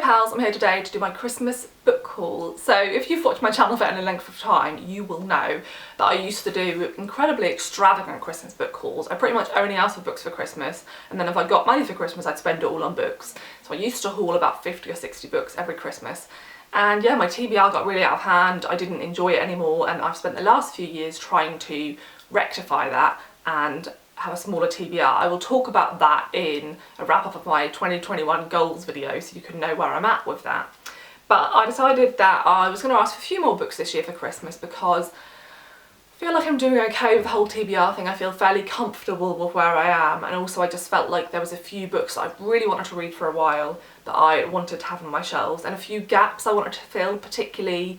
pals, I'm here today to do my Christmas book haul. So if you've watched my channel for any length of time, you will know that I used to do incredibly extravagant Christmas book hauls. I pretty much only asked for books for Christmas, and then if I got money for Christmas, I'd spend it all on books. So I used to haul about 50 or 60 books every Christmas. And yeah, my TBR got really out of hand, I didn't enjoy it anymore, and I've spent the last few years trying to rectify that and have a smaller TBR. I will talk about that in a wrap up of my 2021 goals video so you can know where I'm at with that. But I decided that I was going to ask for a few more books this year for Christmas because I feel like I'm doing okay with the whole TBR thing. I feel fairly comfortable with where I am, and also I just felt like there was a few books that I really wanted to read for a while that I wanted to have on my shelves, and a few gaps I wanted to fill, particularly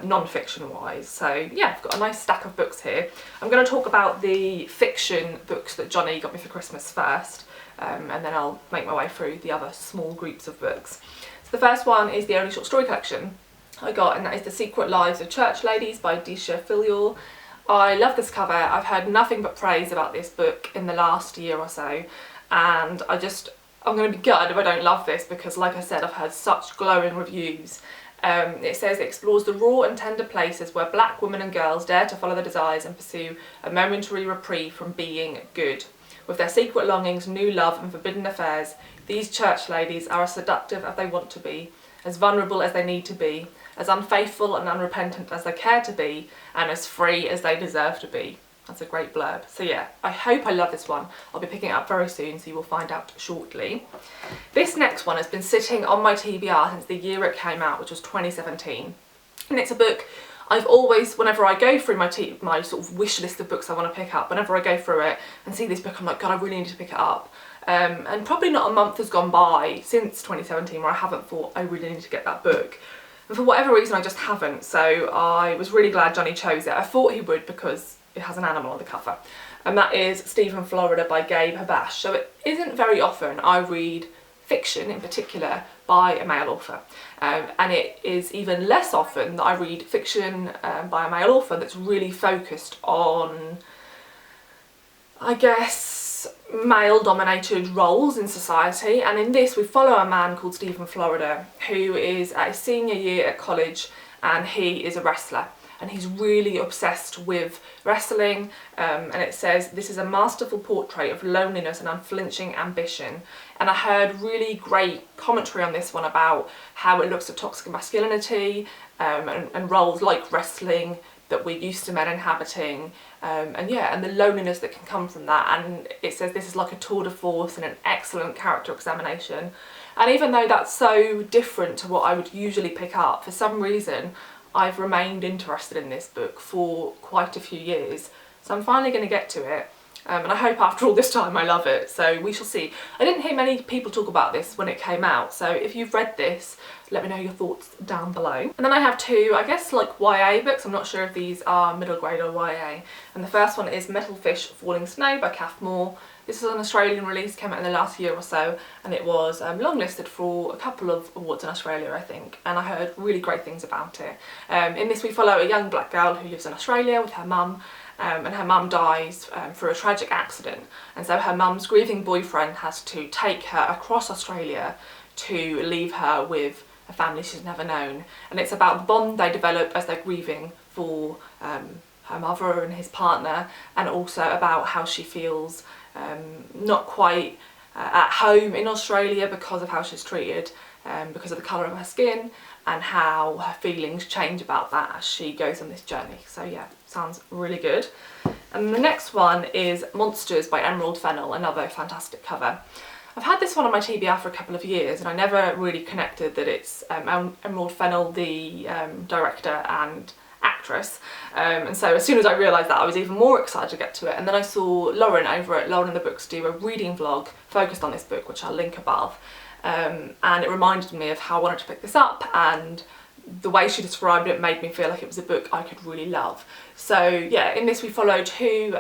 non-fiction wise. So yeah, I've got a nice stack of books here. I'm going to talk about the fiction books that Johnny got me for Christmas first, and then I'll make my way through the other small groups of books. So the first one is the only short story collection I got, and that is The Secret Lives of Church Ladies by Deesha, Philyaw. I love this cover. I've heard nothing but praise about this book in the last year or so, and I'm going to be gutted if I don't love this because, like I said, I've heard such glowing reviews. It says it explores the raw and tender places where black women and girls dare to follow their desires and pursue a momentary reprieve from being good. With their secret longings, new love and forbidden affairs, these church ladies are as seductive as they want to be, as vulnerable as they need to be, as unfaithful and unrepentant as they care to be, and as free as they deserve to be. That's a great blurb. So yeah, I hope I love this one. I'll be picking it up very soon, so you will find out shortly. This next one has been sitting on my TBR since the year it came out, which was 2017. And it's a book I've always, whenever I go through my sort of wish list of books I want to pick up, whenever I go through it and see this book, I'm like, God, I really need to pick it up. And probably not a month has gone by since 2017 where I haven't thought I really need to get that book. And for whatever reason, I just haven't. So I was really glad Johnny chose it. I thought he would because it has an animal on the cover, and that is Stephen Florida by Gabe Habash. So it isn't very often I read fiction in particular by a male author, and it is even less often that I read fiction by a male author that's really focused on, I guess, male dominated roles in society. And in this we follow a man called Stephen Florida who is at his senior year at college, and he is a wrestler. And he's really obsessed with wrestling, and it says this is a masterful portrait of loneliness and unflinching ambition. And I heard really great commentary on this one about how it looks at toxic masculinity and roles like wrestling that we're used to men inhabiting, and the loneliness that can come from that. And it says this is like a tour de force and an excellent character examination. And even though that's so different to what I would usually pick up, for some reason I've remained interested in this book for quite a few years, so I'm finally going to get to it, and I hope after all this time I love it, so we shall see. I didn't hear many people talk about this when it came out, so if you've read this, let me know your thoughts down below. And then I have two, I guess, like YA books. I'm not sure if these are middle grade or YA, and the first one is Metal Fish Falling Snow by Cath. This is an Australian release, came out in the last year or so, and it was longlisted for a couple of awards in Australia, I think, and I heard really great things about it. In this we follow a young black girl who lives in Australia with her mum, and her mum dies through a tragic accident, and so her mum's grieving boyfriend has to take her across Australia to leave her with a family she's never known. And it's about the bond they develop as they're grieving for her mother and his partner, and also about how she feels not quite at home in Australia because of how she's treated, because of the colour of her skin, and how her feelings change about that as she goes on this journey. So yeah, sounds really good. And the next one is Monsters by Fennel, another fantastic cover. I've had this one on my TBR for a couple of years, and I never really connected that it's Fennel, the director and actress, and so as soon as I realised that, I was even more excited to get to it. And then I saw Lauren over at Lauren and the Books do a reading vlog focused on this book, which I'll link above, and it reminded me of how I wanted to pick this up, and the way she described it made me feel like it was a book I could really love. So yeah, in this we follow two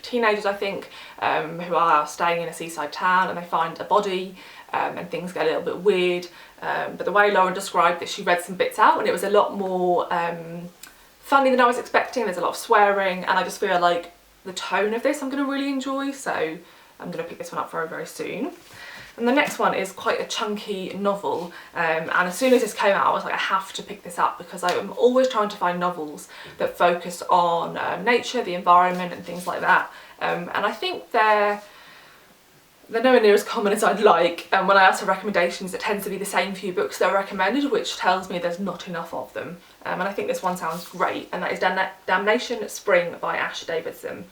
teenagers, I think, who are staying in a seaside town, and they find a body, and things get a little bit weird, but the way Lauren described it, she read some bits out and it was a lot more funny than I was expecting. There's a lot of swearing, and I just feel like the tone of this I'm going to really enjoy, so I'm going to pick this one up very, very soon. And the next one is quite a chunky novel, and as soon as this came out I was like, I have to pick this up because I'm always trying to find novels that focus on nature, the environment and things like that, and I think they're nowhere near as common as I'd like, and when I ask for recommendations it tends to be the same few books that are recommended, which tells me there's not enough of them, and I think this one sounds great, and that is Damnation Spring by Davidson.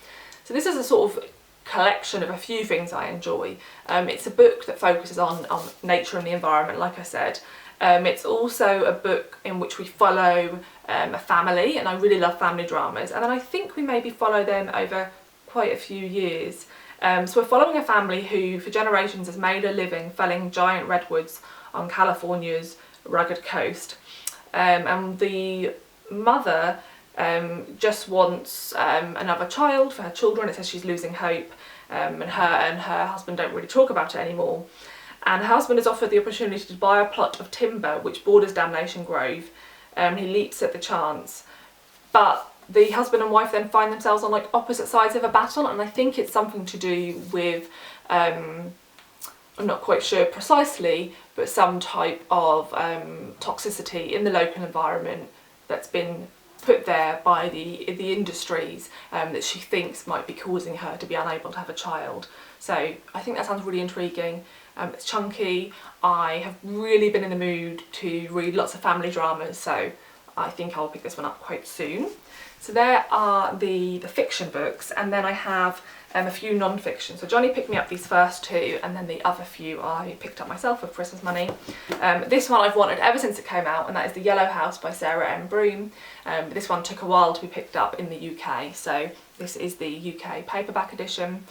So this is a sort of collection of a few things I enjoy. It's a book that focuses on nature and the environment, like I said. It's also a book in which we follow a family, and I really love family dramas, and then I think we maybe follow them over quite a few years. So we're following a family who for generations has made a living felling giant redwoods on California's rugged coast, and the mother just wants another child for her children. It says she's losing hope, and her husband don't really talk about it anymore. And her husband is offered the opportunity to buy a plot of timber which borders Damnation Grove, and he leaps at the chance. But the husband and wife then find themselves on like opposite sides of a battle, and I think it's something to do with, I'm not quite sure precisely, but some type of toxicity in the local environment that's been put there by the industries that she thinks might be causing her to be unable to have a child. So I think that sounds really intriguing. It's chunky. I have really been in the mood to read lots of family dramas, so I think I'll pick this one up quite soon. So there are the fiction books, and then I have a few non-fiction. So Johnny picked me up these first two, and then the other few I picked up myself with Christmas money. This one I've wanted ever since it came out, and that is The Yellow House by Sarah M. Broome. This one took a while to be picked up in the UK, so this is the UK paperback edition.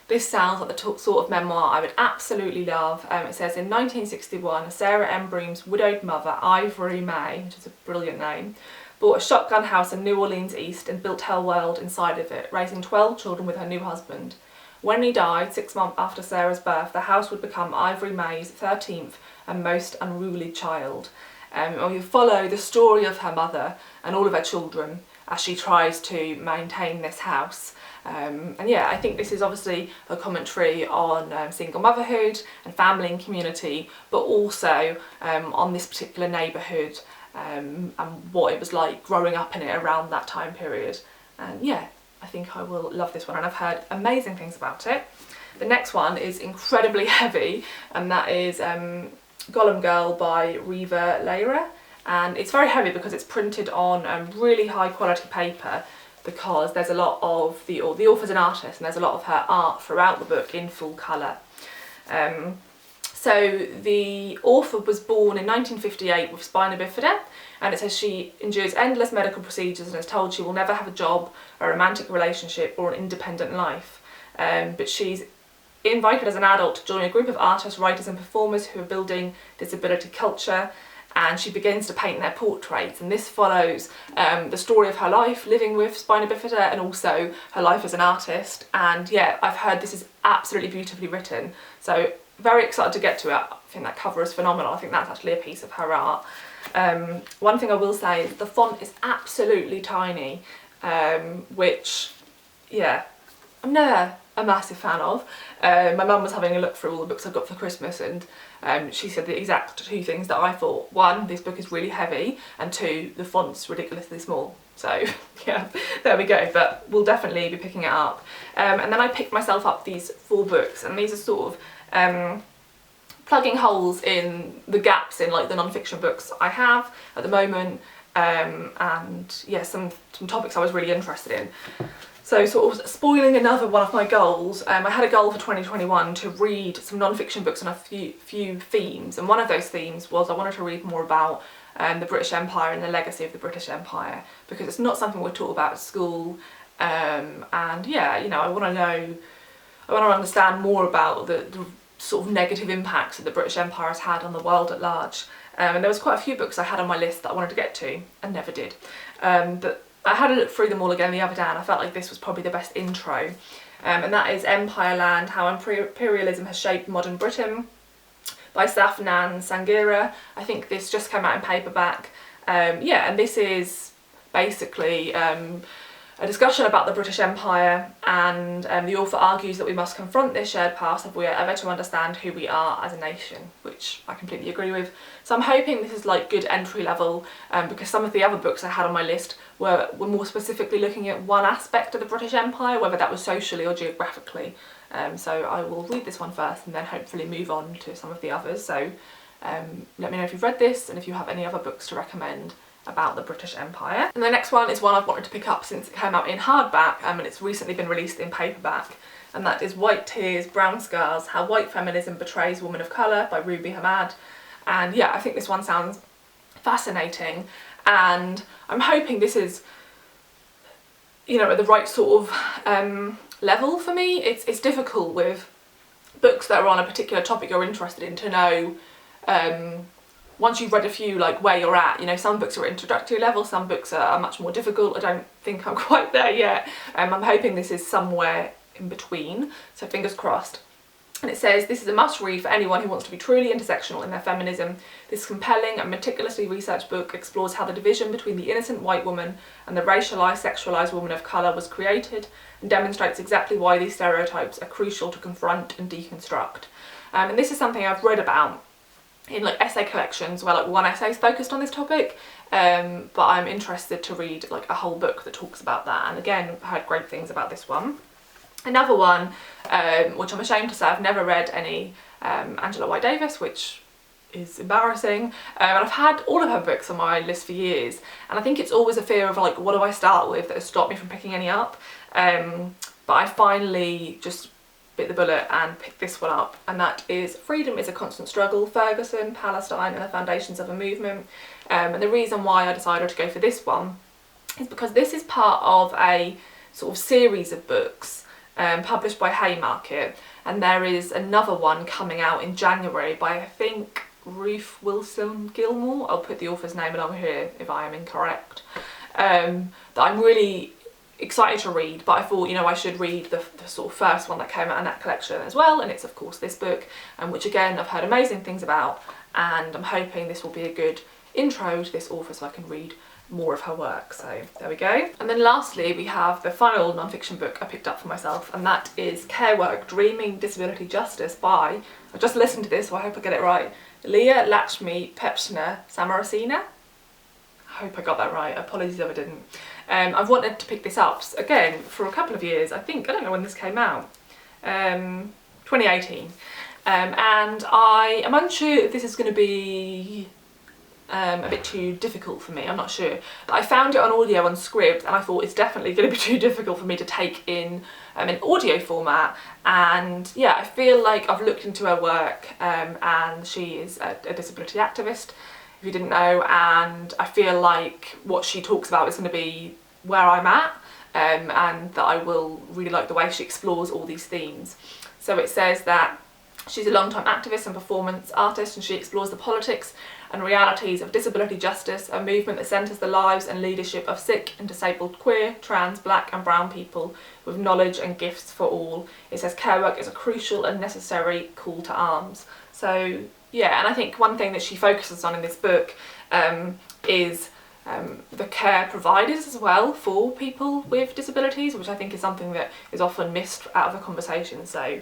This sounds like the sort of memoir I would absolutely love. It says, in 1961, Sarah M. Broome's widowed mother, Ivory May, which is a brilliant name, bought a shotgun house in New Orleans East and built her world inside of it, raising 12 children with her new husband. When he died, 6 months after Sarah's birth, the house would become Ivory May's 13th and most unruly child. We follow the story of her mother and all of her children as she tries to maintain this house. And yeah, I think this is obviously a commentary on single motherhood and family and community, but also on this particular neighbourhood and what it was like growing up in it around that time period. And yeah, I think I will love this one, and I've heard amazing things about it. The next one is incredibly heavy, and that is Golem Girl by Riva, Lehrer, and it's very heavy because it's printed on really high quality paper, because there's a lot of the author's an artist, and there's a lot of her art throughout the book in full colour. So the author was born in 1958 with spina bifida, and it says she endures endless medical procedures and is told she will never have a job, a romantic relationship or an independent life. But she's invited as an adult to join a group of artists, writers and performers who are building disability culture, and she begins to paint their portraits, and this follows the story of her life living with spina bifida and also her life as an artist. And yeah, I've heard this is absolutely beautifully written, so very excited to get to it. I think that cover is phenomenal. I think that's actually a piece of her art. One thing I will say is the font is absolutely tiny, which, yeah, I'm never a massive fan of. My mum was having a look through all the books I've got for Christmas, and she said the exact two things that I thought. One, this book is really heavy, and two, the font's ridiculously small. So yeah, there we go, but we'll definitely be picking it up. And then I picked myself up these 4 books, and these are sort of plugging holes in the gaps in like the non-fiction books I have at the moment, and yeah, some topics I was really interested in. So sort of spoiling another one of my goals, I had a goal for 2021 to read some non-fiction books on a few themes, and one of those themes was I wanted to read more about the British Empire and the legacy of the British Empire, because it's not something we're taught about at school, and yeah, you know, I want to understand more about the sort of negative impacts that the British Empire has had on the world at large. And there was quite a few books I had on my list that I wanted to get to and never did. But I had a look through them all again the other day, and I felt like this was probably the best intro. And that is Empireland, How Imperialism Has Shaped Modern Britain by Sathnam, Sanghera. I think this just came out in paperback. Yeah, and this is basically a discussion about the British Empire, and the author argues that we must confront this shared past if we are ever to understand who we are as a nation, which I completely agree with. So I'm hoping this is like good entry level, because some of the other books I had on my list were more specifically looking at one aspect of the British Empire, whether that was socially or geographically. So I will read this one first and then hopefully move on to some of the others. So let me know if you've read this and if you have any other books to recommend about the British Empire. And the next one is one I've wanted to pick up since it came out in hardback, and it's recently been released in paperback, and that is White Tears, Brown Scars, How White Feminism Betrays Women of Colour by Ruby Hamad. And yeah, I think this one sounds fascinating, and I'm hoping this is, you know, at the right sort of level for me. It's difficult with books that are on a particular topic you're interested in to know once you've read a few, like where you're at. You know, some books are at introductory level, some books are much more difficult. I don't think I'm quite there yet. I'm hoping this is somewhere in between, so fingers crossed. And it says, this is a must read for anyone who wants to be truly intersectional in their feminism. This compelling and meticulously researched book explores how the division between the innocent white woman and the racialised, sexualised woman of colour was created, and demonstrates exactly why these stereotypes are crucial to confront and deconstruct. And this is something I've read about in like essay collections where like one essay is focused on this topic, but I'm interested to read like a whole book that talks about that, and again I've heard great things about this one. Another one, which I'm ashamed to say I've never read any Angela White Davis, which is embarrassing, and I've had all of her books on my list for years, and I think it's always a fear of like, what do I start with, that has stopped me from picking any up, but I finally just bit the bullet and picked this one up, and that is Freedom is a Constant Struggle, Ferguson, Palestine and the Foundations of a Movement. And the reason why I decided to go for this one is because this is part of a sort of series of books published by Haymarket, and there is another one coming out in January by, I think, Ruth Wilson Gilmore. I'll put the author's name along here if I am incorrect, that I'm really excited to read, but I thought, you know, I should read the sort of first one that came out in that collection as well, and it's of course this book, which again I've heard amazing things about, and I'm hoping this will be a good intro to this author so I can read more of her work. So there we go. And then lastly we have the final non-fiction book I picked up for myself, and that is Care Work, Dreaming Disability Justice by, I just listened to this so I hope I get it right, Leah, Lakshmi, Piepzna-Samarasinha. I hope I got that right, apologies if I didn't. I've wanted to pick this up again for a couple of years. I don't know when this came out, 2018, and I am unsure if this is going to be a bit too difficult for me, I'm not sure. But I found it on audio on Scribd, and I thought it's definitely going to be too difficult for me to take in an audio format, and yeah, I feel like I've looked into her work, and she is a disability activist, if you didn't know, and I feel like what she talks about is going to be where I'm at, and that I will really like the way she explores all these themes. So it says that she's a long-time activist and performance artist, and she explores the politics and realities of disability justice, a movement that centres the lives and leadership of sick and disabled queer, trans, black and brown people with knowledge and gifts for all. It says care work is a crucial and necessary call to arms. So yeah, and I think one thing that she focuses on in this book is the care providers as well for people with disabilities, which I think is something that is often missed out of the conversation. So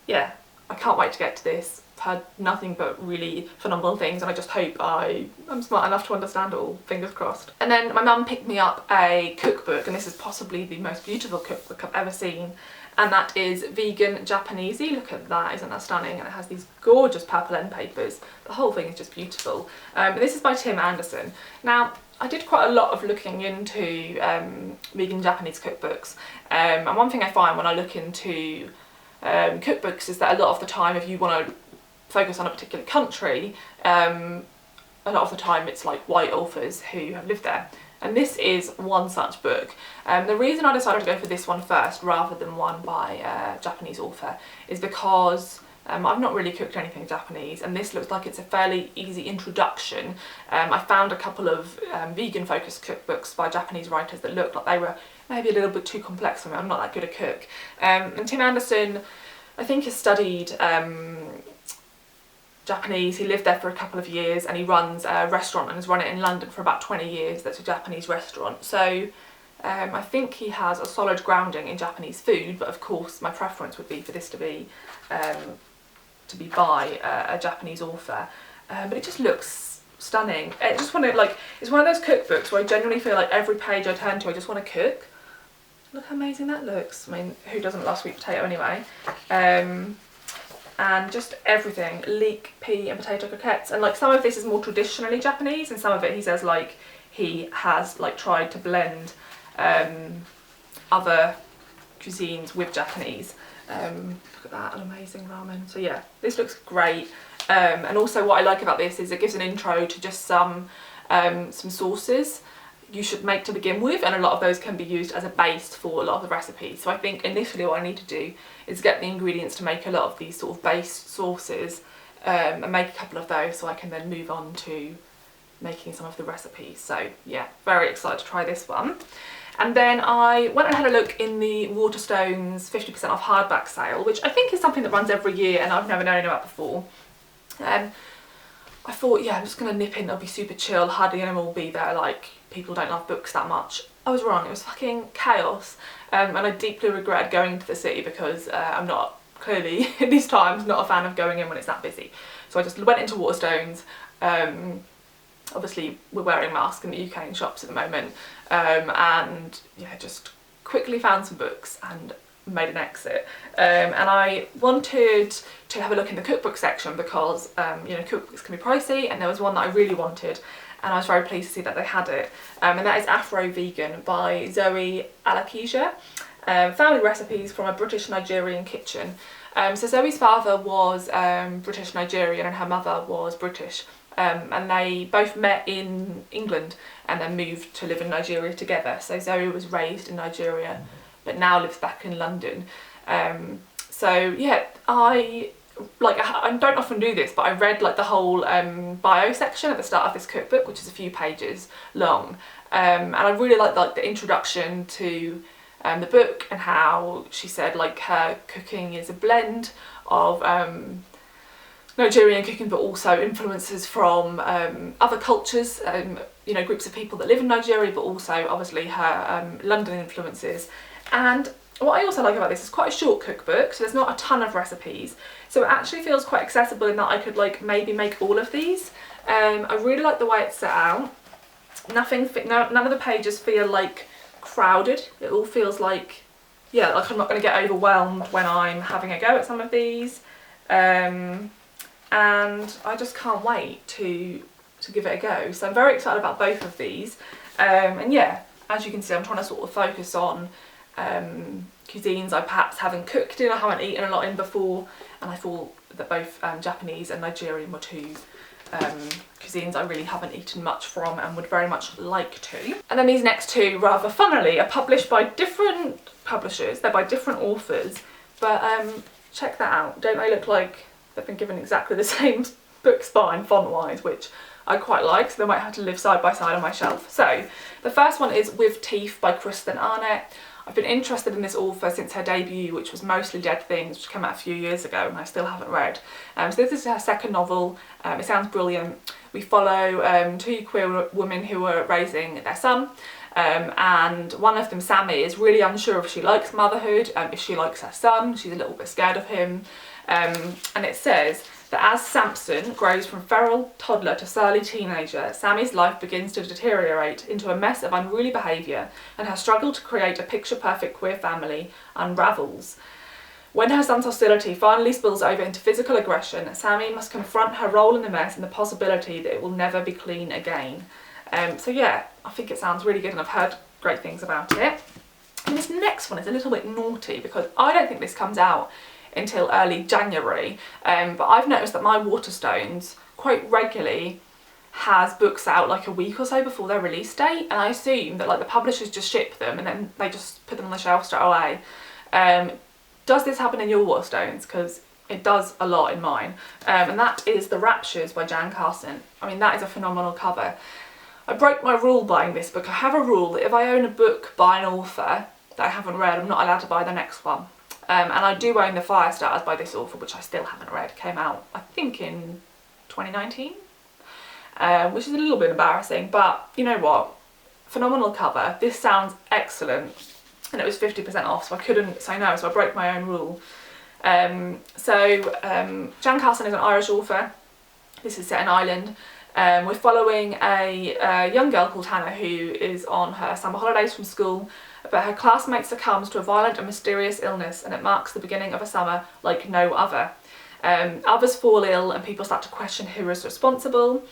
yeah, I can't wait to get to this. I've heard nothing but really phenomenal things, and I just hope I'm smart enough to understand it all, fingers crossed. And then my mum picked me up a cookbook, and this is possibly the most beautiful cookbook I've ever seen, and that is Vegan Japaneasy. Look at that, isn't that stunning? And it has these gorgeous purple end papers. The whole thing is just beautiful. This is by Tim Anderson. Now, I did quite a lot of looking into vegan Japanese cookbooks, and one thing I find when I look into cookbooks is that a lot of the time, if you want to focus on a particular country, a lot of the time it's like white authors who have lived there, and this is one such book. The reason I decided to go for this one first rather than one by a Japanese author is because I've not really cooked anything Japanese, and this looks like it's a fairly easy introduction. I found a couple of vegan focused cookbooks by Japanese writers that looked like they were maybe a little bit too complex for me. I'm not that good at cook. And Tim Anderson, I think, has studied Japanese. He lived there for a couple of years, and he runs a restaurant and has run it in London for about 20 years. That's a Japanese restaurant. So I think he has a solid grounding in Japanese food, but of course my preference would be for this to be by a Japanese author. But it just looks stunning. It just want to, like, it's one of those cookbooks where I genuinely feel like every page I turn to I just want to cook. Look how amazing that looks. I mean, who doesn't love sweet potato anyway? And just everything, leek, pea and potato croquettes. And like some of this is more traditionally Japanese, and some of it he says like he has like tried to blend other cuisines with Japanese. Look at that, an amazing ramen. So yeah, this looks great. And also what I like about this is it gives an intro to just some sauces you should make to begin with, and a lot of those can be used as a base for a lot of the recipes. So I think initially what I need to do is get the ingredients to make a lot of these sort of base sauces and make a couple of those so I can then move on to making some of the recipes. So yeah, very excited to try this one. And then I went and had a look in the Waterstones 50% off hardback sale, which I think is something that runs every year and I've never known about before. I thought, yeah, I'm just going to nip in, it'll be super chill, hardly anyone will be there, like, people don't love books that much. I was wrong, it was fucking chaos, and I deeply regret going into the city because I'm not, clearly, in these times, not a fan of going in when it's that busy. So I just went into Waterstones. Obviously we're wearing masks in the UK in shops at the moment, and yeah, just quickly found some books and made an exit. And I wanted to have a look in the cookbook section because you know, cookbooks can be pricey, and there was one that I really wanted and I was very pleased to see that they had it, and that is Afro Vegan by Zoe Alakija. Family recipes from a British Nigerian kitchen. So Zoe's father was British Nigerian and her mother was British, and they both met in England and then moved to live in Nigeria together. So Zoe was raised in Nigeria but now lives back in London. So yeah, I don't often do this, but I read like the whole bio section at the start of this cookbook, which is a few pages long, and I really liked like the introduction to the book and how she said like her cooking is a blend of Nigerian cooking but also influences from other cultures, you know, groups of people that live in Nigeria, but also obviously her London influences. And what I also like about this is quite a short cookbook, so there's not a ton of recipes, so it actually feels quite accessible in that I could like maybe make all of these. I really like the way it's set out. None of the pages feel like crowded. It all feels like, yeah, like I'm not going to get overwhelmed when I'm having a go at some of these, and I just can't wait to give it a go. So I'm very excited about both of these, and yeah, as you can see, I'm trying to sort of focus on cuisines I perhaps haven't cooked in, I haven't eaten a lot in before, and I thought that both Japanese and Nigerian were two cuisines I really haven't eaten much from and would very much like to. And then these next two, rather funnily, are published by different publishers, they're by different authors, but check that out. Don't they look like they've been given exactly the same book spine font wise, which I quite like, so they might have to live side by side on my shelf. So the first one is With Teeth by Krsten Arnett. I've been interested in this author since her debut, which was Mostly Dead Things, which came out a few years ago and I still haven't read. So this is her second novel. It sounds brilliant. We follow two queer women who are raising their son, and one of them, Sammy, is really unsure if she likes motherhood, if she likes her son. She's a little bit scared of him, and it says that as Samson grows from feral toddler to surly teenager, Sammy's life begins to deteriorate into a mess of unruly behaviour, and her struggle to create a picture-perfect queer family unravels. When her son's hostility finally spills over into physical aggression, Sammy must confront her role in the mess and the possibility that it will never be clean again. So yeah, I think it sounds really good and I've heard great things about it. And this next one is a little bit naughty because I don't think this comes out until early January, but I've noticed that my Waterstones quite regularly has books out like a week or so before their release date, and I assume that like the publishers just ship them and then they just put them on the shelf straight away. Does this happen in your Waterstones? Because it does a lot in mine, and that is The Raptures by Jan Carson. I mean, that is a phenomenal cover. I broke my rule buying this book. I have a rule that if I own a book by an author that I haven't read, I'm not allowed to buy the next one. And I do own The Fire Stars by this author, which I still haven't read. Came out, I think, in 2019, which is a little bit embarrassing, but you know what? phenomenal cover. This sounds excellent. And it was 50% off, so I couldn't say no, so I broke my own rule. Jan Carson is an Irish author. This is set in Ireland. We're following a young girl called Hannah who is on her summer holidays from school, but her classmate succumbs to a violent and mysterious illness, and it marks the beginning of a summer like no other. Others fall ill and people start to question who is responsible.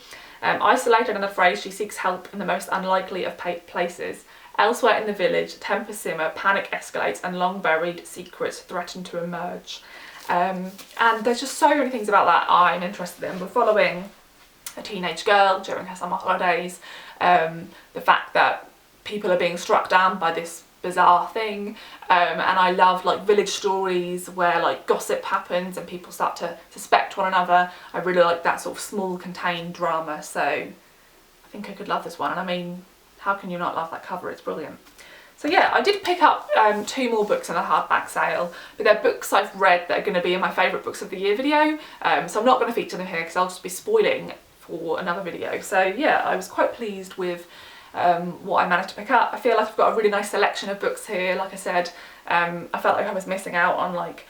Isolated and afraid, she seeks help in the most unlikely of places. Elsewhere in the village, tempers simmer, panic escalates, and long-buried secrets threaten to emerge. And there's just so many things about that I'm interested in. We're following a teenage girl during her summer holidays, the fact that people are being struck down by this bizarre thing, and I love like village stories where like gossip happens and people start to suspect one another. I really like that sort of small contained drama, so I think I could love this one. And I mean, how can you not love that cover? It's brilliant. So yeah, I did pick up 2 more books in a hardback sale, but they're books I've read that are going to be in my favourite books of the year video, so I'm not going to feature them here because I'll just be spoiling for another video. So yeah, I was quite pleased with what I managed to pick up. I feel like I've got a really nice selection of books here. Like I said, I felt like I was missing out on like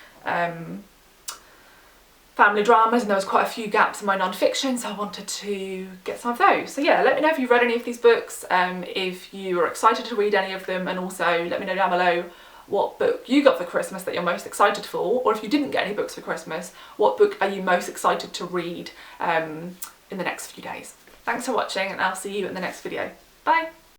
family dramas, and there was quite a few gaps in my non-fiction, so I wanted to get some of those. So yeah, let me know if you've read any of these books, if you are excited to read any of them, and also let me know down below what book you got for Christmas that you're most excited for, or if you didn't get any books for Christmas, what book are you most excited to read in the next few days. Thanks for watching, and I'll see you in the next video. Bye!